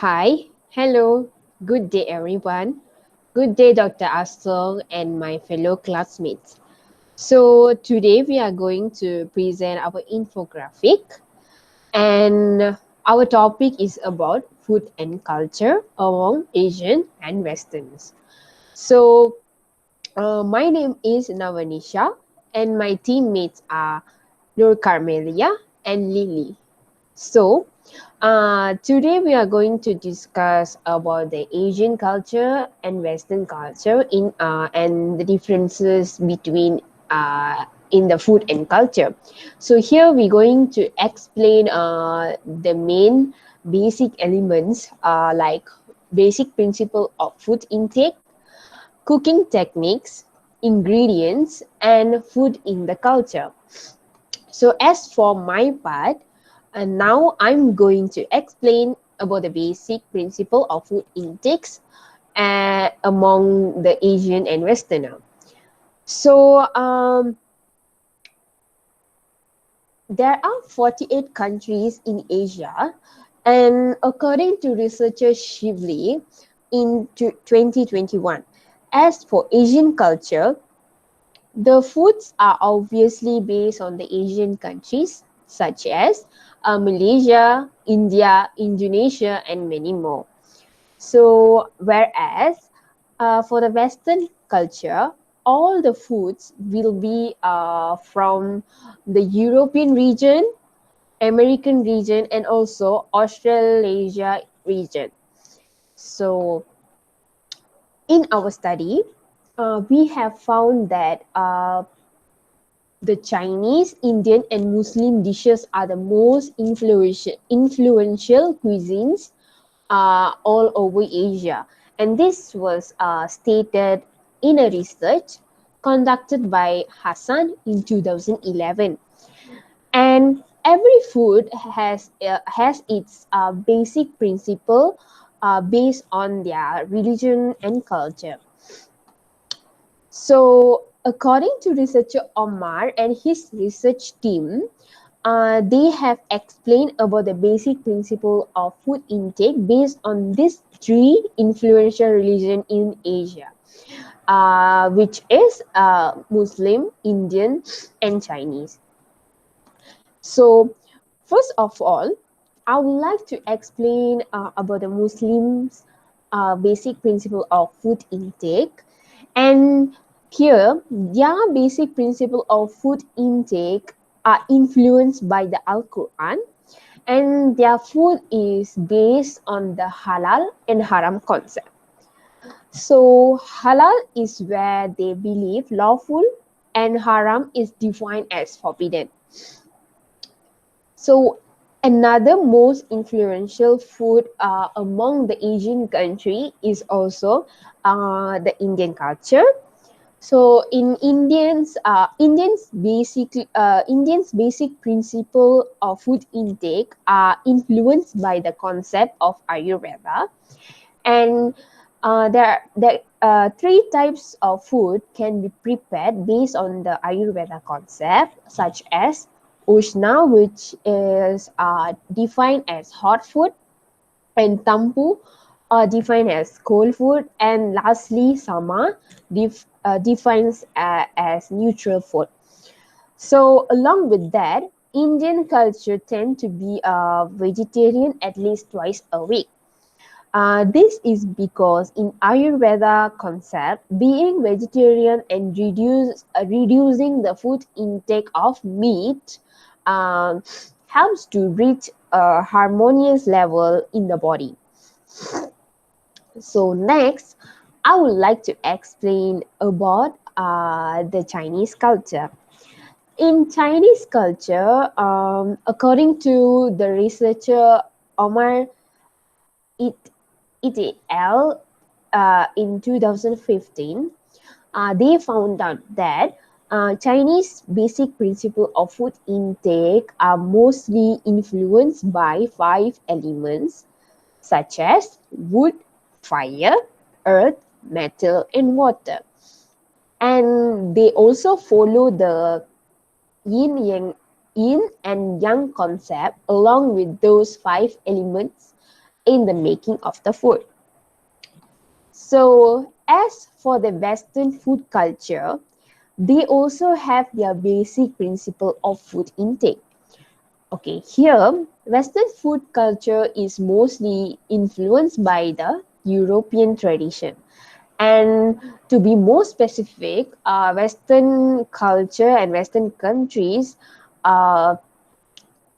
Hi, hello, good day everyone. Good day, Dr. Astor and my fellow classmates. So, today we are going to present our infographic, and our topic is about food and culture among Asian and Westerns. So, my name is Navanisha, and my teammates are Nur Carmelia and Lily. So, today we are going to discuss about the Asian culture and Western culture and the differences between in the food and culture. So here we're going to explain the main basic elements like basic principle of food intake, cooking techniques, ingredients, and food in the culture. So as for my part, and now I'm going to explain about the basic principle of food intakes among the Asian and Westerner. So there are 48 countries in Asia, and according to researcher Shively in 2021, as for Asian culture, the foods are obviously based on the Asian countries such as Malaysia, India, Indonesia, and many more. So, whereas for the Western culture, all the foods will be from the European region, American region, and also Australasia region. So, in our study, we have found that the Chinese, Indian, and Muslim dishes are the most influential cuisines all over Asia. And this was stated in a research conducted by Hassan in 2011. And every food has its basic principle based on their religion and culture. So, according to researcher Omar and his research team, they have explained about the basic principle of food intake based on these three influential religions in Asia, which is Muslim, Indian, and Chinese. So, first of all, I would like to explain about the Muslims' basic principle of food intake. And here, their basic principle of food intake are influenced by the Al Quran, and their food is based on the halal and haram concept. So, halal is where they believe lawful, and haram is defined as forbidden. So, another most influential food among the Asian country is also the Indian culture. So in Indians basic principle of food intake are influenced by the concept of Ayurveda, and there three types of food can be prepared based on the Ayurveda concept, such as Ushna, which is defined as hot food, and Tampu, defined as cold food, and lastly Sama defines as neutral food. So along with that, Indian culture tend to be vegetarian at least twice a week. This is because in Ayurveda concept, being vegetarian and reducing the food intake of meat um, helps to reach a harmonious level in the body. So next, I would like to explain about the Chinese culture. In Chinese culture, according to the researcher Omar it et in 2015, they found out that Chinese basic principle of food intake are mostly influenced by five elements such as wood, fire, earth, metal, and water. And they also follow the yin and yang concept along with those five elements in the making of the food. So, as for the Western food culture, they also have their basic principle of food intake. Okay, here, Western food culture is mostly influenced by the European tradition. And to be more specific, Western culture and Western countries, uh,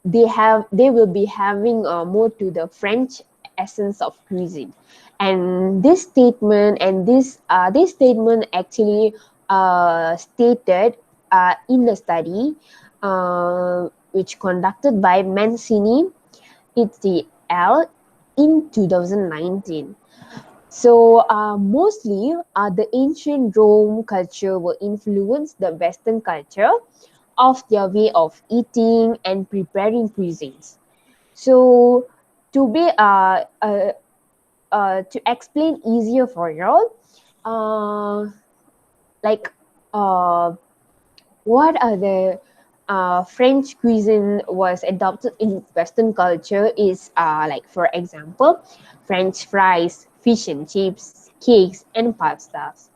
they will be having more to the French essence of cuisine. And this statement actually stated in the study which conducted by Mancini ETL in 2019. So mostly the ancient Rome culture will influence the Western culture of their way of eating and preparing cuisines. So to be to explain easier for y'all, uh, like uh, what are the French cuisine was adopted in Western culture is like for example, French fries, fish and chips, cakes, and pastas.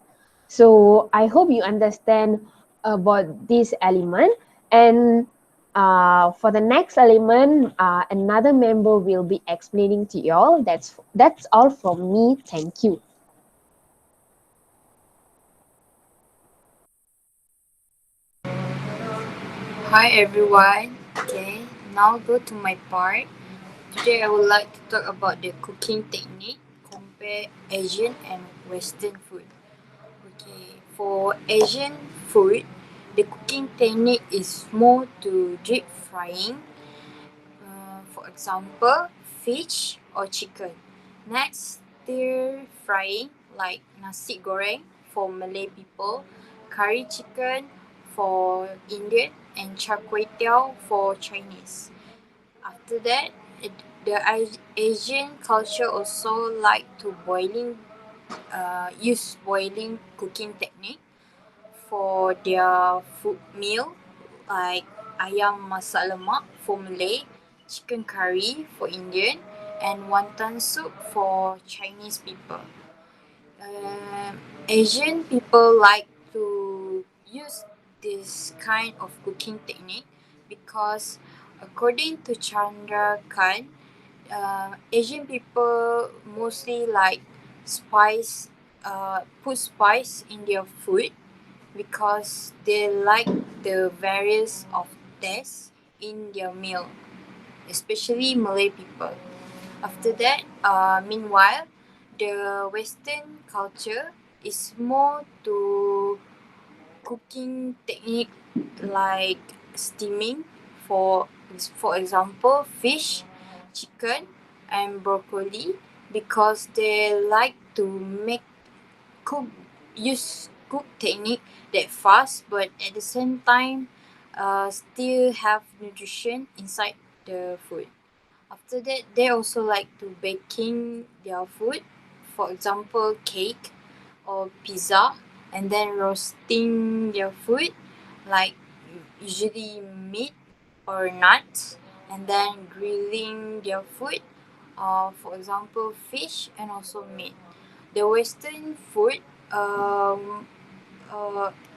So I hope you understand about this element. And for the next element, another member will be explaining to y'all. That's all from me. Thank you. Hi everyone. Okay, now go to my part. Today I would like to talk about the cooking technique compare Asian and Western food. Okay, for Asian food, the cooking technique is more to deep frying. For example, fish or chicken. Next, stir frying like nasi goreng for Malay people, curry chicken for Indian, and char kway teow for Chinese. After that, the Asian culture also like to use boiling cooking technique for their food meal like ayam masak lemak for Malay, chicken curry for Indian, and wonton soup for Chinese people. Asian people like to use this kind of cooking technique because, according to Chandra Khan, Asian people mostly like put spice in their food because they like the various of taste in their meal, especially Malay people. After that, meanwhile, the Western culture is more to cooking technique like steaming for for example fish, chicken, and broccoli because they like to make cook cook technique that fast but at the same time still have nutrition inside the food. After that, they also like to baking their food, for example, cake or pizza, and then roasting their food, like usually meat or nuts, and then grilling their food, for example, fish and also meat. The Western food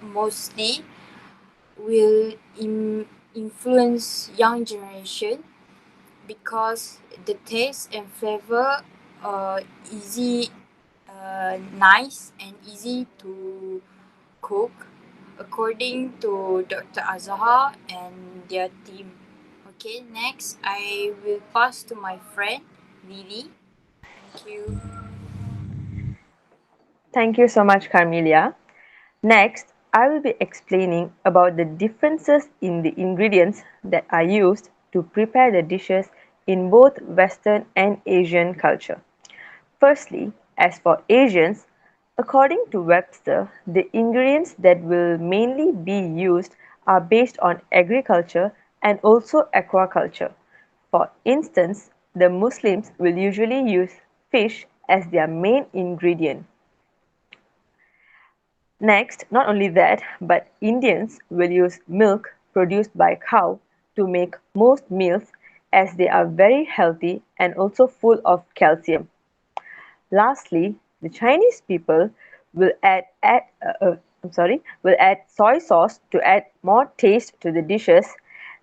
mostly will influence young generation because the taste and flavor are easy, nice and easy to cook according to Dr. Azahar and their team. Okay, next I will pass to my friend Lily. Thank you. Thank you so much, Carmelia. Next, I will be explaining about the differences in the ingredients that are used to prepare the dishes in both Western and Asian culture. Firstly, as for Asians, according to Webster, the ingredients that will mainly be used are based on agriculture and also aquaculture. For instance, the Muslims will usually use fish as their main ingredient. Next, not only that, but Indians will use milk produced by cow to make most meals as they are very healthy and also full of calcium. Lastly, the Chinese people will will add soy sauce to add more taste to the dishes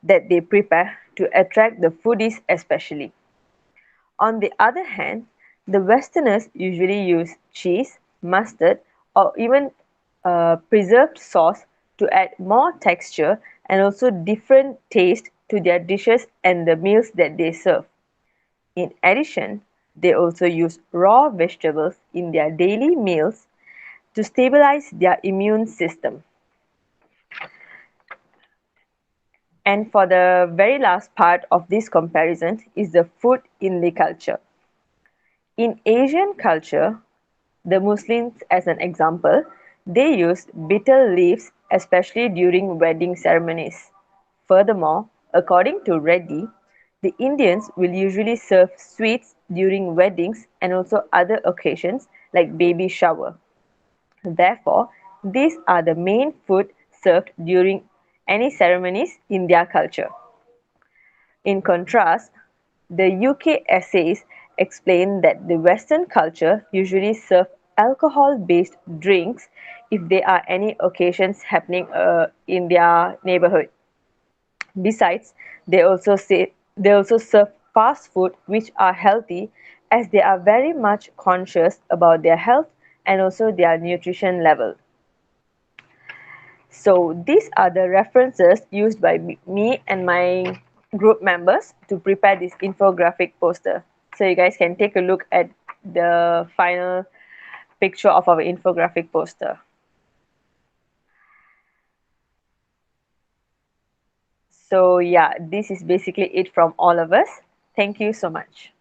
that they prepare to attract the foodies especially. On the other hand, the Westerners usually use cheese, mustard, or even preserved sauce to add more texture and also different taste to their dishes and the meals that they serve. In addition, they also use raw vegetables in their daily meals to stabilize their immune system. And for the very last part of this comparison is the food in the culture. In Asian culture, the Muslims as an example, they use bitter leaves especially during wedding ceremonies. Furthermore, according to Reddy, the Indians will usually serve sweets during weddings and also other occasions like baby shower. Therefore, these are the main food served during any ceremonies in their culture. In contrast, the UK essays explain that the Western culture usually serve alcohol-based drinks if there are any occasions happening in their neighborhood. Besides, they also serve fast food which are healthy as they are very much conscious about their health and also their nutrition level. So these are the references used by me and my group members to prepare this infographic poster. So you guys can take a look at the final picture of our infographic poster. So yeah, this is basically it from all of us. Thank you so much.